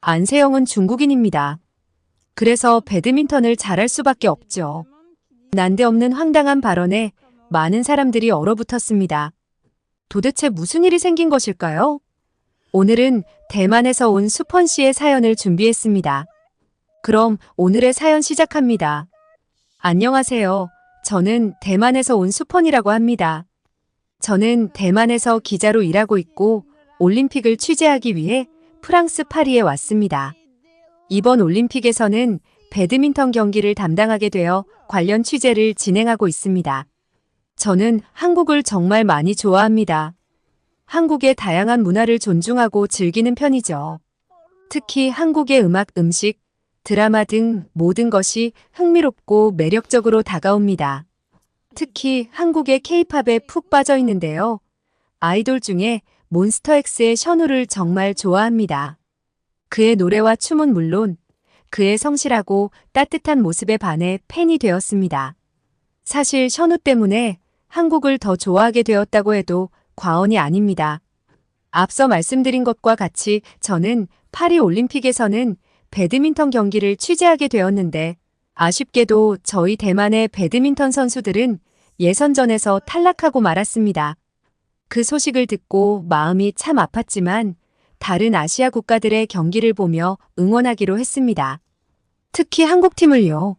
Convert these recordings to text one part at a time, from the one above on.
안세영은 중국인입니다. 그래서 배드민턴을 잘할 수밖에 없죠. 난데없는 황당한 발언에 많은 사람들이 얼어붙었습니다. 도대체 무슨 일이 생긴 것일까요? 오늘은 대만에서 온 수펀 씨의 사연을 준비했습니다. 그럼 오늘의 사연 시작합니다. 안녕하세요. 저는 대만에서 온 수펀이라고 합니다. 저는 대만에서 기자로 일하고 있고 올림픽을 취재하기 위해 프랑스 파리에 왔습니다. 이번 올림픽에서는 배드민턴 경기를 담당하게 되어 관련 취재를 진행하고 있습니다. 저는 한국을 정말 많이 좋아합니다. 한국의 다양한 문화를 존중하고 즐기는 편이죠. 특히 한국의 음악, 음식, 드라마 등 모든 것이 흥미롭고 매력적으로 다가옵니다. 특히 한국의 K-팝에 푹 빠져 있는데요. 아이돌 중에 몬스터엑스의 션우를 정말 좋아합니다. 그의 노래와 춤은 물론 그의 성실하고 따뜻한 모습에 반해 팬이 되었습니다. 사실 션우 때문에 한국을 더 좋아하게 되었다고 해도 과언이 아닙니다. 앞서 말씀드린 것과 같이 저는 파리 올림픽에서는 배드민턴 경기를 취재하게 되었는데 아쉽게도 저희 대만의 배드민턴 선수들은 예선전에서 탈락하고 말았습니다. 그 소식을 듣고 마음이 참 아팠지만 다른 아시아 국가들의 경기를 보며 응원하기로 했습니다. 특히 한국팀을요.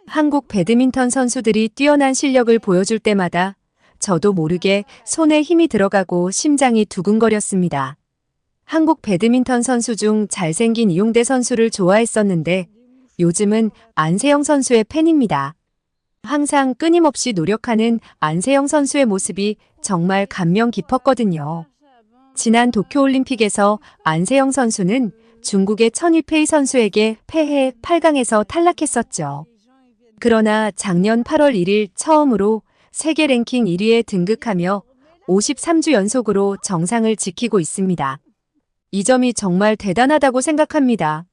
한국 배드민턴 선수들이 뛰어난 실력을 보여줄 때마다 저도 모르게 손에 힘이 들어가고 심장이 두근거렸습니다. 한국 배드민턴 선수 중 잘생긴 이용대 선수를 좋아했었는데 요즘은 안세영 선수의 팬입니다. 항상 끊임없이 노력하는 안세영 선수의 모습이 정말 감명 깊었거든요. 지난 도쿄올림픽에서 안세영 선수는 중국의 천이페이 선수에게 패해 8강에서 탈락했었죠. 그러나 작년 8월 1일 처음으로 세계 랭킹 1위에 등극하며 53주 연속으로 정상을 지키고 있습니다. 이 점이 정말 대단하다고 생각합니다.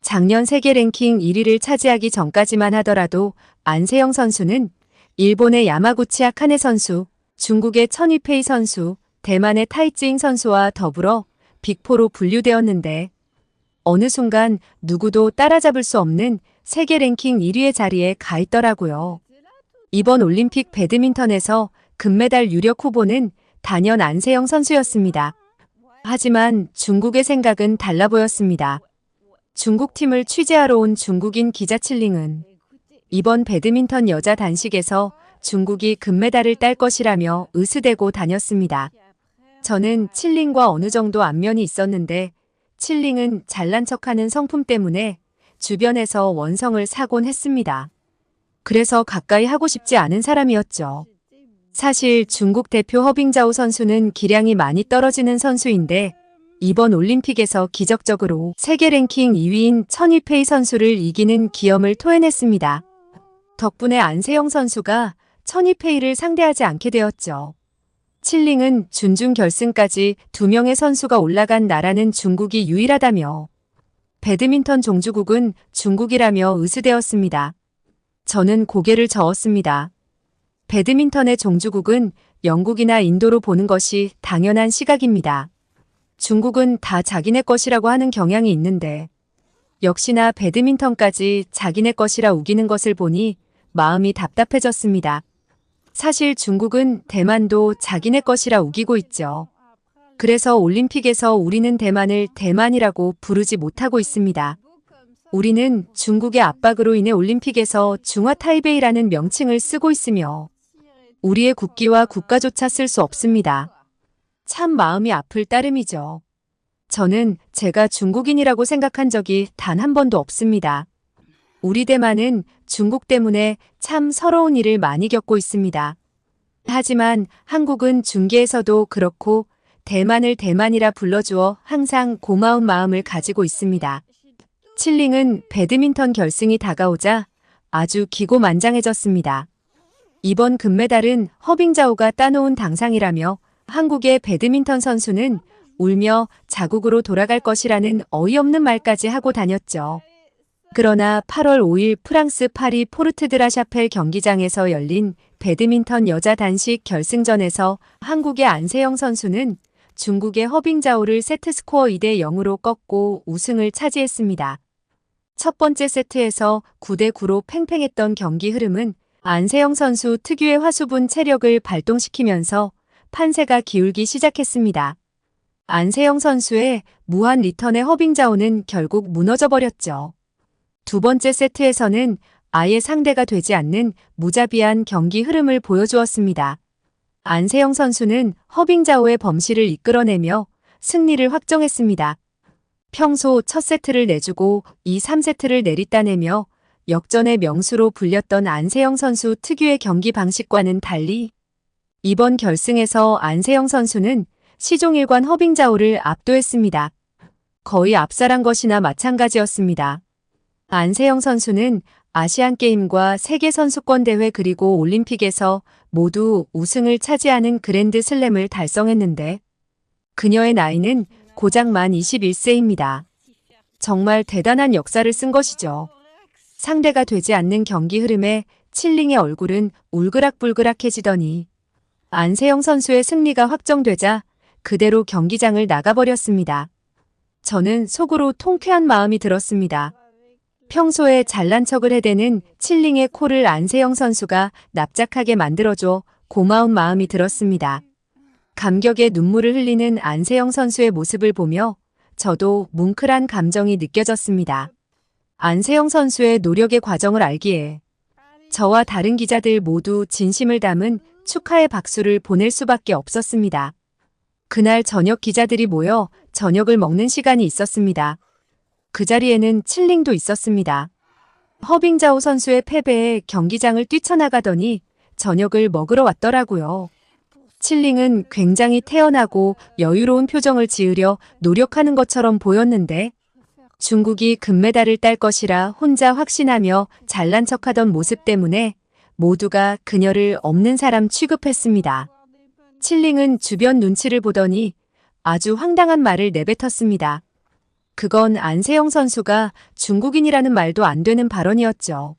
작년 세계 랭킹 1위를 차지하기 전까지만 하더라도 안세영 선수는 일본의 야마구치 아카네 선수, 중국의 천이페이 선수, 대만의 타이징 선수와 더불어 빅4로 분류되었는데 어느 순간 누구도 따라잡을 수 없는 세계 랭킹 1위의 자리에 가 있더라고요. 이번 올림픽 배드민턴에서 금메달 유력 후보는 단연 안세영 선수였습니다. 하지만 중국의 생각은 달라 보였습니다. 중국팀을 취재하러 온 중국인 기자 칠링은 이번 배드민턴 여자 단식에서 중국이 금메달을 딸 것이라며 으스대고 다녔습니다. 저는 칠링과 어느 정도 안면이 있었는데 칠링은 잘난 척하는 성품 때문에 주변에서 원성을 사곤 했습니다. 그래서 가까이 하고 싶지 않은 사람이었죠. 사실 중국 대표 허빙자오 선수는 기량이 많이 떨어지는 선수인데 이번 올림픽에서 기적적으로 세계 랭킹 2위인 천이페이 선수를 이기는 기염을 토해냈습니다. 덕분에 안세영 선수가 천이페이를 상대하지 않게 되었죠. 칠링은 준중 결승까지 2명의 선수가 올라간 나라는 중국이 유일하다며 배드민턴 종주국은 중국이라며 으스대었습니다. 저는 고개를 저었습니다. 배드민턴의 종주국은 영국이나 인도로 보는 것이 당연한 시각입니다. 중국은 다 자기네 것이라고 하는 경향이 있는데 역시나 배드민턴까지 자기네 것이라 우기는 것을 보니 마음이 답답해졌습니다. 사실 중국은 대만도 자기네 것이라 우기고 있죠. 그래서 올림픽에서 우리는 대만을 대만이라고 부르지 못하고 있습니다. 우리는 중국의 압박으로 인해 올림픽에서 중화타이베이라는 명칭을 쓰고 있으며 우리의 국기와 국가조차 쓸 수 없습니다. 참 마음이 아플 따름이죠. 저는 제가 중국인이라고 생각한 적이 단 한 번도 없습니다. 우리 대만은 중국 때문에 참 서러운 일을 많이 겪고 있습니다. 하지만 한국은 중계에서도 그렇고 대만을 대만이라 불러주어 항상 고마운 마음을 가지고 있습니다. 칠링은 배드민턴 결승이 다가오자 아주 기고만장해졌습니다. 이번 금메달은 허빙자오가 따놓은 당상이라며 한국의 배드민턴 선수는 울며 자국으로 돌아갈 것이라는 어이없는 말까지 하고 다녔죠. 그러나 8월 5일 프랑스 파리 포르트드라샤펠 경기장에서 열린 배드민턴 여자 단식 결승전에서 한국의 안세영 선수는 중국의 허빙자오를 세트스코어 2대 0으로 꺾고 우승을 차지했습니다. 첫 번째 세트에서 9대 9로 팽팽했던 경기 흐름은 안세영 선수 특유의 화수분 체력을 발동시키면서 판세가 기울기 시작했습니다. 안세영 선수의 무한 리턴의 허빙자오는 결국 무너져버렸죠. 두 번째 세트에서는 아예 상대가 되지 않는 무자비한 경기 흐름을 보여주었습니다. 안세영 선수는 허빙자오의 범실을 이끌어내며 승리를 확정했습니다. 평소 첫 세트를 내주고 2, 3세트를 내리따내며 역전의 명수로 불렸던 안세영 선수 특유의 경기 방식과는 달리 이번 결승에서 안세영 선수는 시종일관 허빙자오를 압도했습니다. 거의 압살한 것이나 마찬가지였습니다. 안세영 선수는 아시안게임과 세계선수권대회 그리고 올림픽에서 모두 우승을 차지하는 그랜드슬램을 달성했는데 그녀의 나이는 고작 만 21세입니다. 정말 대단한 역사를 쓴 것이죠. 상대가 되지 않는 경기 흐름에 칠링의 얼굴은 울그락불그락해지더니 안세영 선수의 승리가 확정되자 그대로 경기장을 나가버렸습니다. 저는 속으로 통쾌한 마음이 들었습니다. 평소에 잘난 척을 해대는 칠링의 코를 안세영 선수가 납작하게 만들어줘 고마운 마음이 들었습니다. 감격에 눈물을 흘리는 안세영 선수의 모습을 보며 저도 뭉클한 감정이 느껴졌습니다. 안세영 선수의 노력의 과정을 알기에 저와 다른 기자들 모두 진심을 담은 축하의 박수를 보낼 수밖에 없었습니다. 그날 저녁 기자들이 모여 저녁을 먹는 시간이 있었습니다. 그 자리에는 칠링도 있었습니다. 허빙자오 선수의 패배에 경기장을 뛰쳐나가더니 저녁을 먹으러 왔더라고요. 칠링은 굉장히 태연하고 여유로운 표정을 지으려 노력하는 것처럼 보였는데 중국이 금메달을 딸 것이라 혼자 확신하며 잘난 척하던 모습 때문에 모두가 그녀를 없는 사람 취급했습니다. 칠링은 주변 눈치를 보더니 아주 황당한 말을 내뱉었습니다. 그건 안세영 선수가 중국인이라는 말도 안 되는 발언이었죠.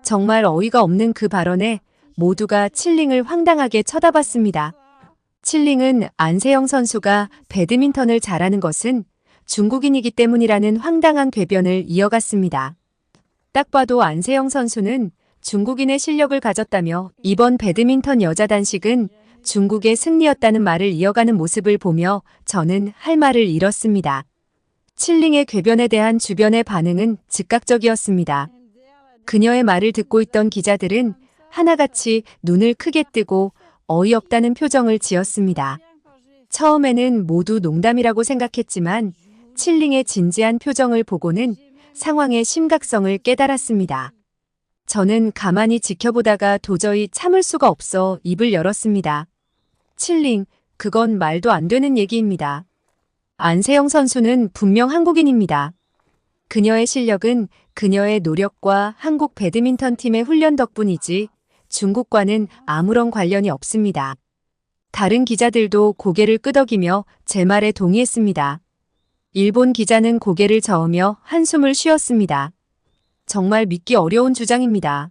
정말 어이가 없는 그 발언에 모두가 칠링을 황당하게 쳐다봤습니다. 칠링은 안세영 선수가 배드민턴을 잘하는 것은 중국인이기 때문이라는 황당한 궤변을 이어갔습니다. 딱 봐도 안세영 선수는 중국인의 실력을 가졌다며 이번 배드민턴 여자 단식은 중국의 승리였다는 말을 이어가는 모습을 보며 저는 할 말을 잃었습니다. 칠링의 궤변에 대한 주변의 반응은 즉각적이었습니다. 그녀의 말을 듣고 있던 기자들은 하나같이 눈을 크게 뜨고 어이없다는 표정을 지었습니다. 처음에는 모두 농담이라고 생각했지만 칠링의 진지한 표정을 보고는 상황의 심각성을 깨달았습니다. 저는 가만히 지켜보다가 도저히 참을 수가 없어 입을 열었습니다. 칠링, 그건 말도 안 되는 얘기입니다. 안세영 선수는 분명 한국인입니다. 그녀의 실력은 그녀의 노력과 한국 배드민턴 팀의 훈련 덕분이지 중국과는 아무런 관련이 없습니다. 다른 기자들도 고개를 끄덕이며 제 말에 동의했습니다. 일본 기자는 고개를 저으며 한숨을 쉬었습니다. 정말 믿기 어려운 주장입니다.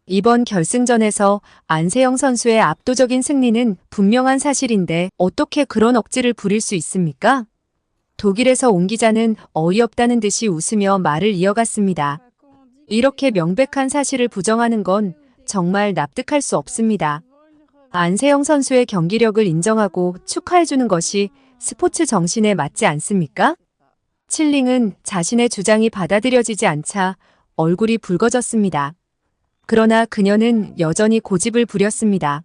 이번 결승전에서 안세영 선수의 압도적인 승리는 분명한 사실인데 어떻게 그런 억지를 부릴 수 있습니까? 독일에서 온 기자는 어이없다는 듯이 웃으며 말을 이어갔습니다. 이렇게 명백한 사실을 부정하는 건 정말 납득할 수 없습니다. 안세영 선수의 경기력을 인정하고 축하해주는 것이 스포츠 정신에 맞지 않습니까? 칠링은 자신의 주장이 받아들여지지 않자 얼굴이 붉어졌습니다. 그러나 그녀는 여전히 고집을 부렸습니다.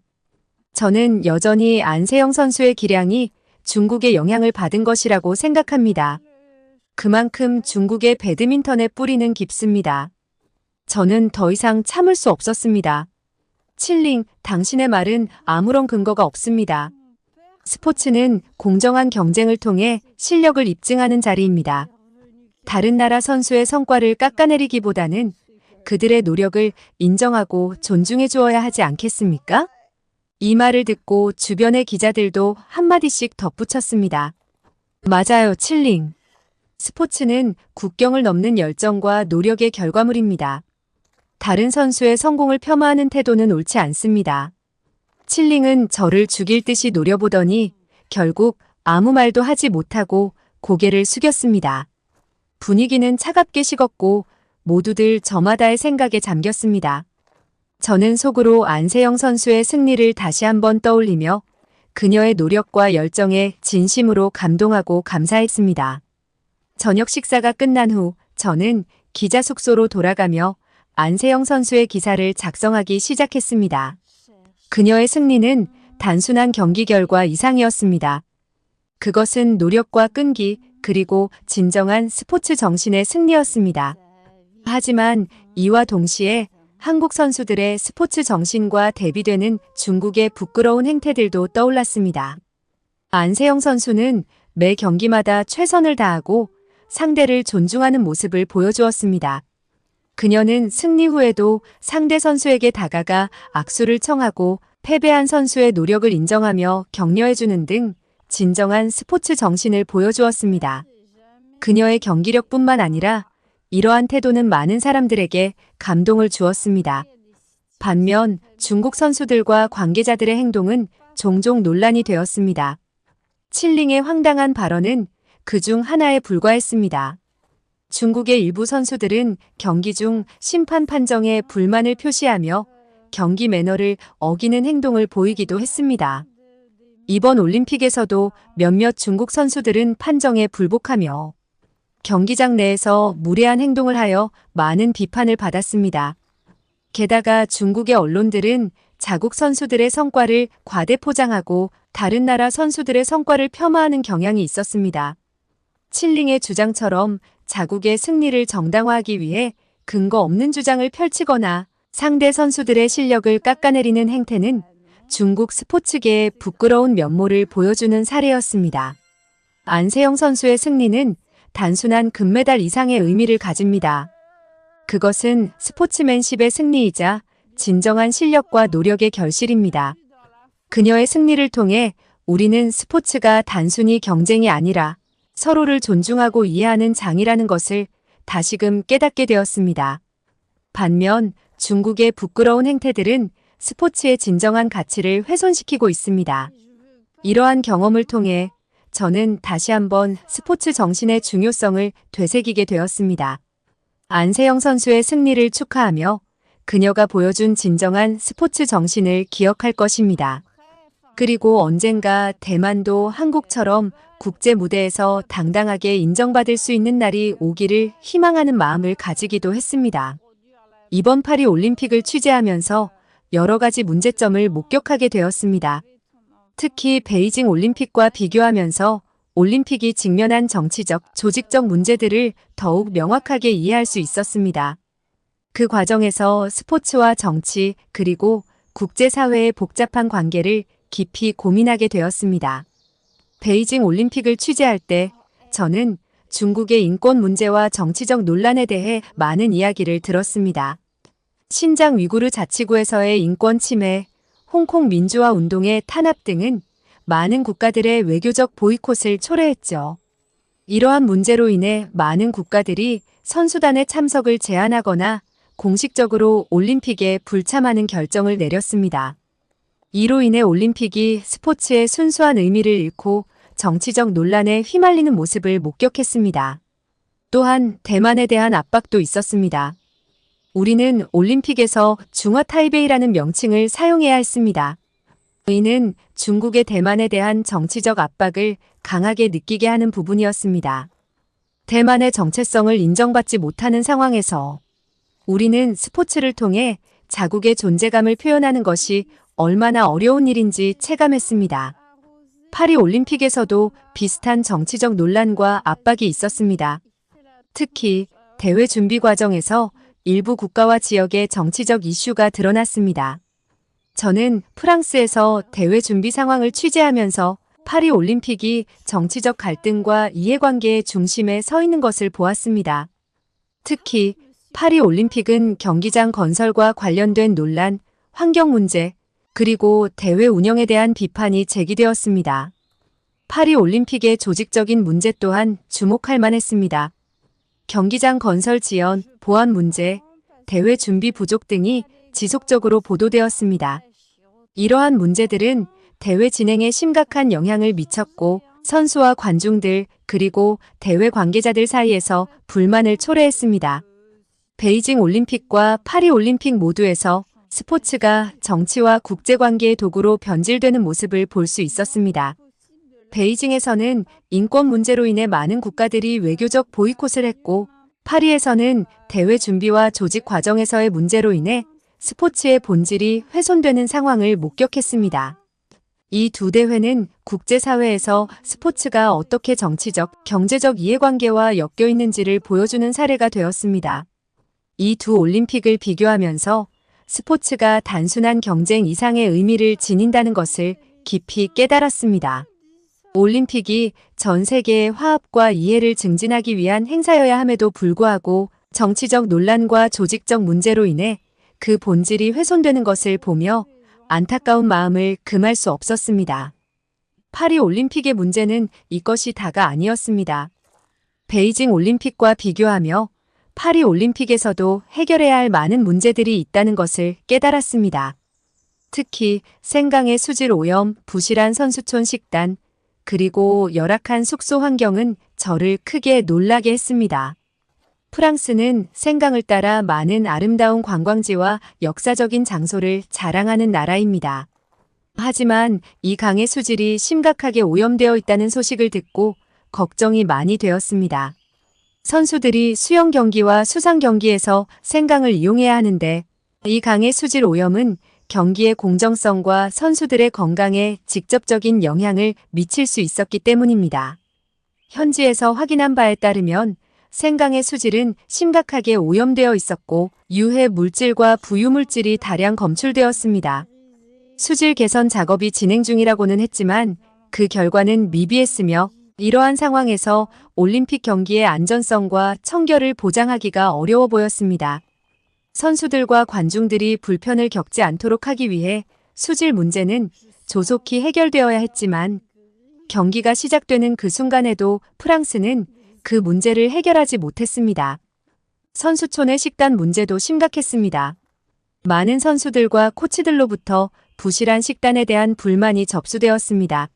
저는 여전히 안세영 선수의 기량이 중국의 영향을 받은 것이라고 생각합니다. 그만큼 중국의 배드민턴의 뿌리는 깊습니다. 저는 더 이상 참을 수 없었습니다. 칠링, 당신의 말은 아무런 근거가 없습니다. 스포츠는 공정한 경쟁을 통해 실력을 입증하는 자리입니다. 다른 나라 선수의 성과를 깎아내리기보다는 그들의 노력을 인정하고 존중해 주어야 하지 않겠습니까? 이 말을 듣고 주변의 기자들도 한마디씩 덧붙였습니다. 맞아요, 칠링. 스포츠는 국경을 넘는 열정과 노력의 결과물입니다. 다른 선수의 성공을 폄하하는 태도는 옳지 않습니다. 칠링은 저를 죽일 듯이 노려보더니 결국 아무 말도 하지 못하고 고개를 숙였습니다. 분위기는 차갑게 식었고 모두들 저마다의 생각에 잠겼습니다. 저는 속으로 안세영 선수의 승리를 다시 한번 떠올리며 그녀의 노력과 열정에 진심으로 감동하고 감사했습니다. 저녁 식사가 끝난 후 저는 기자 숙소로 돌아가며 안세영 선수의 기사를 작성하기 시작했습니다. 그녀의 승리는 단순한 경기 결과 이상이었습니다. 그것은 노력과 끈기 그리고 진정한 스포츠 정신의 승리였습니다. 하지만 이와 동시에 한국 선수들의 스포츠 정신과 대비되는 중국의 부끄러운 행태들도 떠올랐습니다. 안세영 선수는 매 경기마다 최선을 다하고 상대를 존중하는 모습을 보여주었습니다. 그녀는 승리 후에도 상대 선수에게 다가가 악수를 청하고 패배한 선수의 노력을 인정하며 격려해주는 등 진정한 스포츠 정신을 보여주었습니다. 그녀의 경기력뿐만 아니라 이러한 태도는 많은 사람들에게 감동을 주었습니다. 반면 중국 선수들과 관계자들의 행동은 종종 논란이 되었습니다. 칠링의 황당한 발언은 그중 하나에 불과했습니다. 중국의 일부 선수들은 경기 중 심판 판정에 불만을 표시하며 경기 매너를 어기는 행동을 보이기도 했습니다. 이번 올림픽에서도 몇몇 중국 선수들은 판정에 불복하며 경기장 내에서 무례한 행동을 하여 많은 비판을 받았습니다. 게다가 중국의 언론들은 자국 선수들의 성과를 과대 포장하고 다른 나라 선수들의 성과를 폄하하는 경향이 있었습니다. 칠링의 주장처럼 자국의 승리를 정당화하기 위해 근거 없는 주장을 펼치거나 상대 선수들의 실력을 깎아내리는 행태는 중국 스포츠계의 부끄러운 면모를 보여주는 사례였습니다. 안세영 선수의 승리는 단순한 금메달 이상의 의미를 가집니다. 그것은 스포츠맨십의 승리이자 진정한 실력과 노력의 결실입니다. 그녀의 승리를 통해 우리는 스포츠가 단순히 경쟁이 아니라 서로를 존중하고 이해하는 장이라는 것을 다시금 깨닫게 되었습니다. 반면 중국의 부끄러운 행태들은 스포츠의 진정한 가치를 훼손시키고 있습니다. 이러한 경험을 통해 저는 다시 한번 스포츠 정신의 중요성을 되새기게 되었습니다. 안세영 선수의 승리를 축하하며 그녀가 보여준 진정한 스포츠 정신을 기억할 것입니다. 그리고 언젠가 대만도 한국처럼 국제 무대에서 당당하게 인정받을 수 있는 날이 오기를 희망하는 마음을 가지기도 했습니다. 이번 파리 올림픽을 취재하면서 여러 가지 문제점을 목격하게 되었습니다. 특히 베이징 올림픽과 비교하면서 올림픽이 직면한 정치적, 조직적 문제들을 더욱 명확하게 이해할 수 있었습니다. 그 과정에서 스포츠와 정치, 그리고 국제사회의 복잡한 관계를 깊이 고민하게 되었습니다. 베이징 올림픽을 취재할 때 저는 중국의 인권 문제와 정치적 논란에 대해 많은 이야기를 들었습니다. 신장 위구르 자치구에서의 인권 침해, 홍콩 민주화 운동의 탄압 등은 많은 국가들의 외교적 보이콧을 초래했죠. 이러한 문제로 인해 많은 국가들이 선수단의 참석을 제한하거나 공식적으로 올림픽에 불참하는 결정을 내렸습니다. 이로 인해 올림픽이 스포츠의 순수한 의미를 잃고 정치적 논란에 휘말리는 모습을 목격했습니다. 또한 대만에 대한 압박도 있었습니다. 우리는 올림픽에서 중화타이베이라는 명칭을 사용해야 했습니다. 이는 중국의 대만에 대한 정치적 압박을 강하게 느끼게 하는 부분이었습니다. 대만의 정체성을 인정받지 못하는 상황에서 우리는 스포츠를 통해 자국의 존재감을 표현하는 것이 얼마나 어려운 일인지 체감했습니다. 파리 올림픽에서도 비슷한 정치적 논란과 압박이 있었습니다. 특히 대회 준비 과정에서 일부 국가와 지역의 정치적 이슈가 드러났습니다. 저는 프랑스에서 대회 준비 상황을 취재하면서 파리 올림픽이 정치적 갈등과 이해관계의 중심에 서 있는 것을 보았습니다. 특히 파리 올림픽은 경기장 건설과 관련된 논란, 환경 문제, 그리고 대회 운영에 대한 비판이 제기되었습니다. 파리 올림픽의 조직적인 문제 또한 주목할 만했습니다. 경기장 건설 지연, 보안 문제, 대회 준비 부족 등이 지속적으로 보도되었습니다. 이러한 문제들은 대회 진행에 심각한 영향을 미쳤고 선수와 관중들 그리고 대회 관계자들 사이에서 불만을 초래했습니다. 베이징 올림픽과 파리 올림픽 모두에서 스포츠가 정치와 국제관계의 도구로 변질되는 모습을 볼 수 있었습니다. 베이징에서는 인권 문제로 인해 많은 국가들이 외교적 보이콧을 했고, 파리에서는 대회 준비와 조직 과정에서의 문제로 인해 스포츠의 본질이 훼손되는 상황을 목격했습니다. 이 두 대회는 국제사회에서 스포츠가 어떻게 정치적, 경제적 이해관계와 엮여 있는지를 보여주는 사례가 되었습니다. 이 두 올림픽을 비교하면서 스포츠가 단순한 경쟁 이상의 의미를 지닌다는 것을 깊이 깨달았습니다. 올림픽이 전 세계의 화합과 이해를 증진하기 위한 행사여야 함에도 불구하고 정치적 논란과 조직적 문제로 인해 그 본질이 훼손되는 것을 보며 안타까운 마음을 금할 수 없었습니다. 파리 올림픽의 문제는 이것이 다가 아니었습니다. 베이징 올림픽과 비교하며 파리 올림픽에서도 해결해야 할 많은 문제들이 있다는 것을 깨달았습니다. 특히 생강의 수질 오염, 부실한 선수촌 식단, 그리고 열악한 숙소 환경은 저를 크게 놀라게 했습니다. 프랑스는 생강을 따라 많은 아름다운 관광지와 역사적인 장소를 자랑하는 나라입니다. 하지만 이 강의 수질이 심각하게 오염되어 있다는 소식을 듣고 걱정이 많이 되었습니다. 선수들이 수영 경기와 수상 경기에서 생강을 이용해야 하는데 이 강의 수질 오염은 경기의 공정성과 선수들의 건강에 직접적인 영향을 미칠 수 있었기 때문입니다. 현지에서 확인한 바에 따르면 생강의 수질은 심각하게 오염되어 있었고 유해 물질과 부유물질이 다량 검출되었습니다. 수질 개선 작업이 진행 중이라고는 했지만 그 결과는 미비했으며 이러한 상황에서 올림픽 경기의 안전성과 청결을 보장하기가 어려워 보였습니다. 선수들과 관중들이 불편을 겪지 않도록 하기 위해 수질 문제는 조속히 해결되어야 했지만 경기가 시작되는 그 순간에도 프랑스는 그 문제를 해결하지 못했습니다. 선수촌의 식단 문제도 심각했습니다. 많은 선수들과 코치들로부터 부실한 식단에 대한 불만이 접수되었습니다.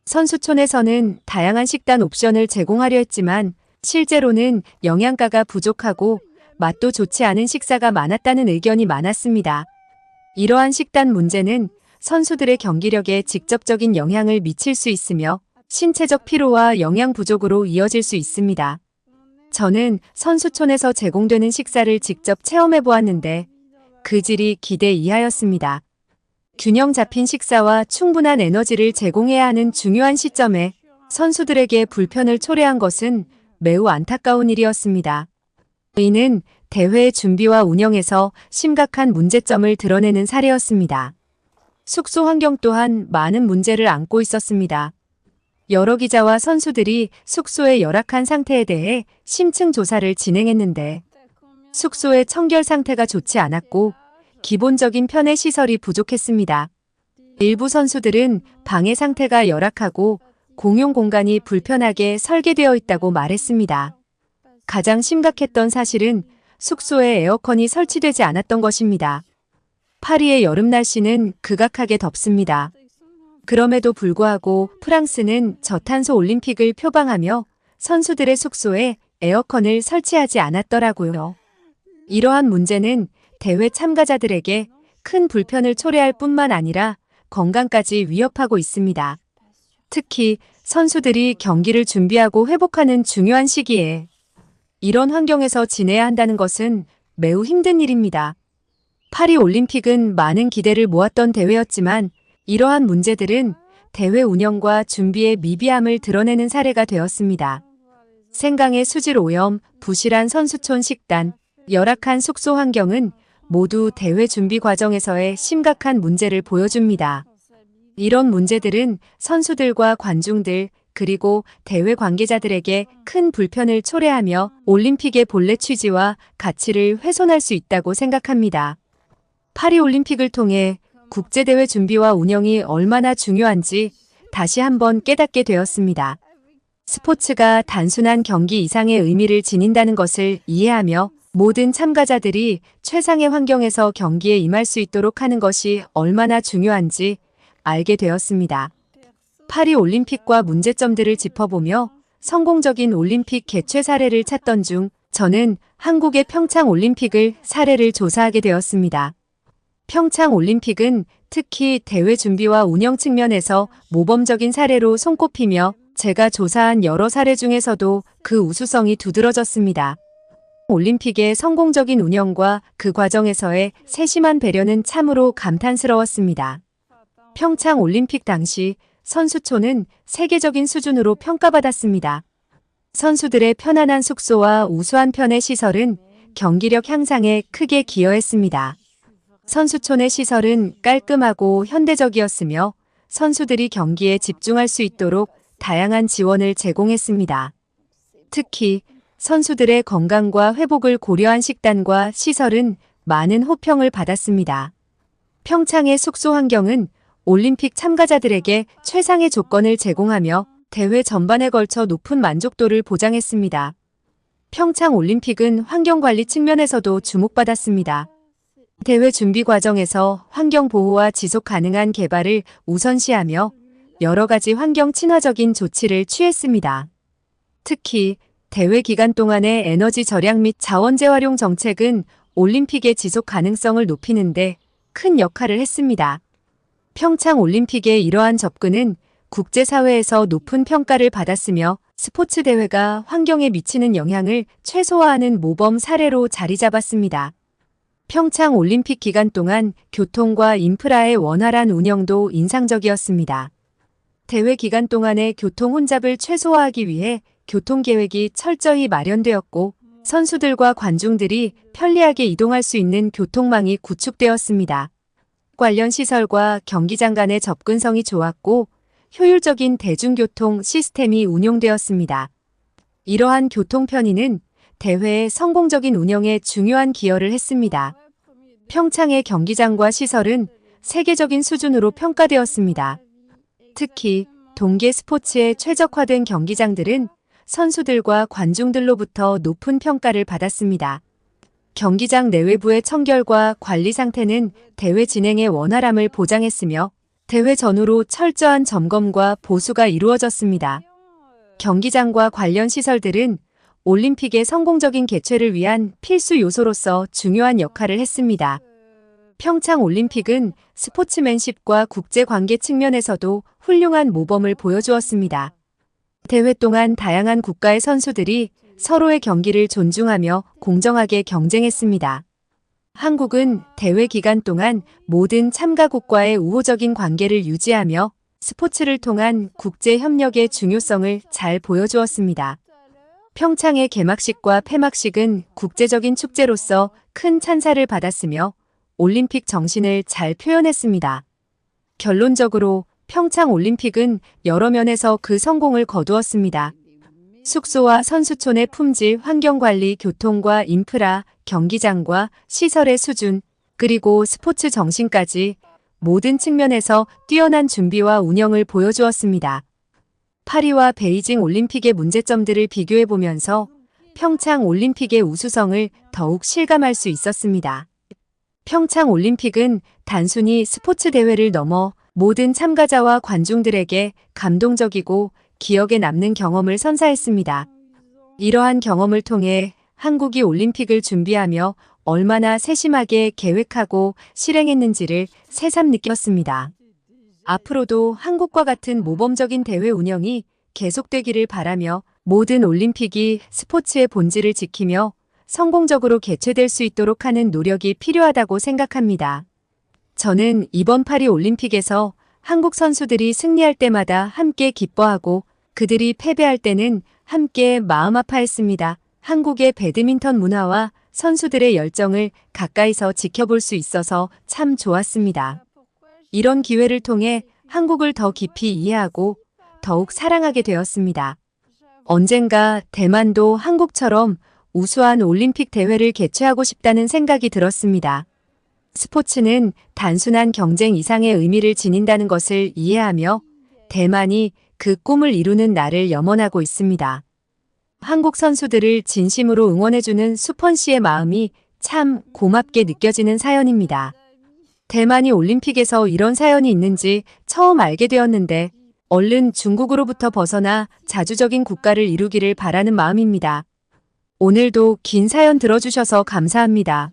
선수촌에서는 다양한 식단 옵션을 제공하려 했지만 실제로는 영양가가 부족하고 맛도 좋지 않은 식사가 많았다는 의견이 많았습니다. 이러한 식단 문제는 선수들의 경기력에 직접적인 영향을 미칠 수 있으며 신체적 피로와 영양 부족으로 이어질 수 있습니다. 저는 선수촌에서 제공되는 식사를 직접 체험해 보았는데 그 질이 기대 이하였습니다. 균형 잡힌 식사와 충분한 에너지를 제공해야 하는 중요한 시점에 선수들에게 불편을 초래한 것은 매우 안타까운 일이었습니다. 이는 대회 준비와 운영에서 심각한 문제점을 드러내는 사례였습니다. 숙소 환경 또한 많은 문제를 안고 있었습니다. 여러 기자와 선수들이 숙소의 열악한 상태에 대해 심층 조사를 진행했는데 숙소의 청결 상태가 좋지 않았고 기본적인 편의 시설이 부족했습니다. 일부 선수들은 방의 상태가 열악하고 공용 공간이 불편하게 설계되어 있다고 말했습니다. 가장 심각했던 사실은 숙소에 에어컨이 설치되지 않았던 것입니다. 파리의 여름 날씨는 극악하게 덥습니다. 그럼에도 불구하고 프랑스는 저탄소 올림픽을 표방하며 선수들의 숙소에 에어컨을 설치하지 않았더라고요. 이러한 문제는 대회 참가자들에게 큰 불편을 초래할 뿐만 아니라 건강까지 위협하고 있습니다. 특히 선수들이 경기를 준비하고 회복하는 중요한 시기에 이런 환경에서 지내야 한다는 것은 매우 힘든 일입니다. 파리 올림픽은 많은 기대를 모았던 대회였지만 이러한 문제들은 대회 운영과 준비의 미비함을 드러내는 사례가 되었습니다. 생강의 수질 오염, 부실한 선수촌 식단, 열악한 숙소 환경은 모두 대회 준비 과정에서의 심각한 문제를 보여줍니다. 이런 문제들은 선수들과 관중들 그리고 대회 관계자들에게 큰 불편을 초래하며 올림픽의 본래 취지와 가치를 훼손할 수 있다고 생각합니다. 파리 올림픽을 통해 국제대회 준비와 운영이 얼마나 중요한지 다시 한번 깨닫게 되었습니다. 스포츠가 단순한 경기 이상의 의미를 지닌다는 것을 이해하며 모든 참가자들이 최상의 환경에서 경기에 임할 수 있도록 하는 것이 얼마나 중요한지 알게 되었습니다. 파리 올림픽과 문제점들을 짚어보며 성공적인 올림픽 개최 사례를 찾던 중 저는 한국의 평창 올림픽을 사례를 조사하게 되었습니다. 평창 올림픽은 특히 대회 준비와 운영 측면에서 모범적인 사례로 손꼽히며 제가 조사한 여러 사례 중에서도 그 우수성이 두드러졌습니다. 올림픽의 성공적인 운영과 그 과정에서의 세심한 배려는 참으로 감탄스러웠습니다. 평창 올림픽 당시 선수촌은 세계적인 수준으로 평가받았습니다. 선수들의 편안한 숙소와 우수한 편의 시설은 경기력 향상에 크게 기여했습니다. 선수촌의 시설은 깔끔하고 현대적이었으며 선수들이 경기에 집중할 수 있도록 다양한 지원을 제공했습니다. 특히 선수들의 건강과 회복을 고려한 식단과 시설은 많은 호평을 받았습니다. 평창의 숙소 환경은 올림픽 참가자들에게 최상의 조건을 제공하며 대회 전반에 걸쳐 높은 만족도를 보장했습니다. 평창 올림픽은 환경관리 측면에서도 주목받았습니다. 대회 준비 과정에서 환경 보호와 지속 가능한 개발을 우선시하며 여러 가지 환경 친화적인 조치를 취했습니다. 특히 대회 기간 동안의 에너지 절약 및 자원 재활용 정책은 올림픽의 지속 가능성을 높이는 데 큰 역할을 했습니다. 평창 올림픽의 이러한 접근은 국제사회에서 높은 평가를 받았으며 스포츠 대회가 환경에 미치는 영향을 최소화하는 모범 사례로 자리 잡았습니다. 평창 올림픽 기간 동안 교통과 인프라의 원활한 운영도 인상적이었습니다. 대회 기간 동안의 교통 혼잡을 최소화하기 위해 교통계획이 철저히 마련되었고 선수들과 관중들이 편리하게 이동할 수 있는 교통망이 구축되었습니다. 관련 시설과 경기장 간의 접근성이 좋았고 효율적인 대중교통 시스템이 운용되었습니다. 이러한 교통 편의는 대회의 성공적인 운영에 중요한 기여를 했습니다. 평창의 경기장과 시설은 세계적인 수준으로 평가되었습니다. 특히 동계 스포츠에 최적화된 경기장들은 선수들과 관중들로부터 높은 평가를 받았습니다. 경기장 내외부의 청결과 관리 상태는 대회 진행의 원활함을 보장했으며 대회 전후로 철저한 점검과 보수가 이루어졌습니다. 경기장과 관련 시설들은 올림픽의 성공적인 개최를 위한 필수 요소로서 중요한 역할을 했습니다. 평창 올림픽은 스포츠맨십과 국제관계 측면에서도 훌륭한 모범을 보여주었습니다. 대회 동안 다양한 국가의 선수들이 서로의 경기를 존중하며 공정하게 경쟁했습니다. 한국은 대회 기간 동안 모든 참가국과의 우호적인 관계를 유지하며 스포츠를 통한 국제 협력의 중요성을 잘 보여주었습니다. 평창의 개막식과 폐막식은 국제적인 축제로서 큰 찬사를 받았으며 올림픽 정신을 잘 표현했습니다. 결론적으로 평창 올림픽은 여러 면에서 그 성공을 거두었습니다. 숙소와 선수촌의 품질, 환경관리, 교통과 인프라, 경기장과 시설의 수준, 그리고 스포츠 정신까지 모든 측면에서 뛰어난 준비와 운영을 보여주었습니다. 파리와 베이징 올림픽의 문제점들을 비교해보면서 평창 올림픽의 우수성을 더욱 실감할 수 있었습니다. 평창 올림픽은 단순히 스포츠 대회를 넘어 모든 참가자와 관중들에게 감동적이고 기억에 남는 경험을 선사했습니다. 이러한 경험을 통해 한국이 올림픽을 준비하며 얼마나 세심하게 계획하고 실행했는지를 새삼 느꼈습니다. 앞으로도 한국과 같은 모범적인 대회 운영이 계속되기를 바라며 모든 올림픽이 스포츠의 본질을 지키며 성공적으로 개최될 수 있도록 하는 노력이 필요하다고 생각합니다. 저는 이번 파리 올림픽에서 한국 선수들이 승리할 때마다 함께 기뻐하고 그들이 패배할 때는 함께 마음 아파했습니다. 한국의 배드민턴 문화와 선수들의 열정을 가까이서 지켜볼 수 있어서 참 좋았습니다. 이런 기회를 통해 한국을 더 깊이 이해하고 더욱 사랑하게 되었습니다. 언젠가 대만도 한국처럼 우수한 올림픽 대회를 개최하고 싶다는 생각이 들었습니다. 스포츠는 단순한 경쟁 이상의 의미를 지닌다는 것을 이해하며 대만이 그 꿈을 이루는 날을 염원하고 있습니다. 한국 선수들을 진심으로 응원해주는 수펀 씨의 마음이 참 고맙게 느껴지는 사연입니다. 대만이 올림픽에서 이런 사연이 있는지 처음 알게 되었는데 얼른 중국으로부터 벗어나 자주적인 국가를 이루기를 바라는 마음입니다. 오늘도 긴 사연 들어주셔서 감사합니다.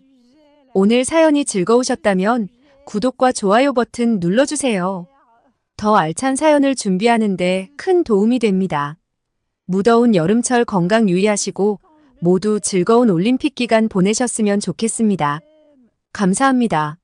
오늘 사연이 즐거우셨다면 구독과 좋아요 버튼 눌러주세요. 더 알찬 사연을 준비하는데 큰 도움이 됩니다. 무더운 여름철 건강 유의하시고 모두 즐거운 올림픽 기간 보내셨으면 좋겠습니다. 감사합니다.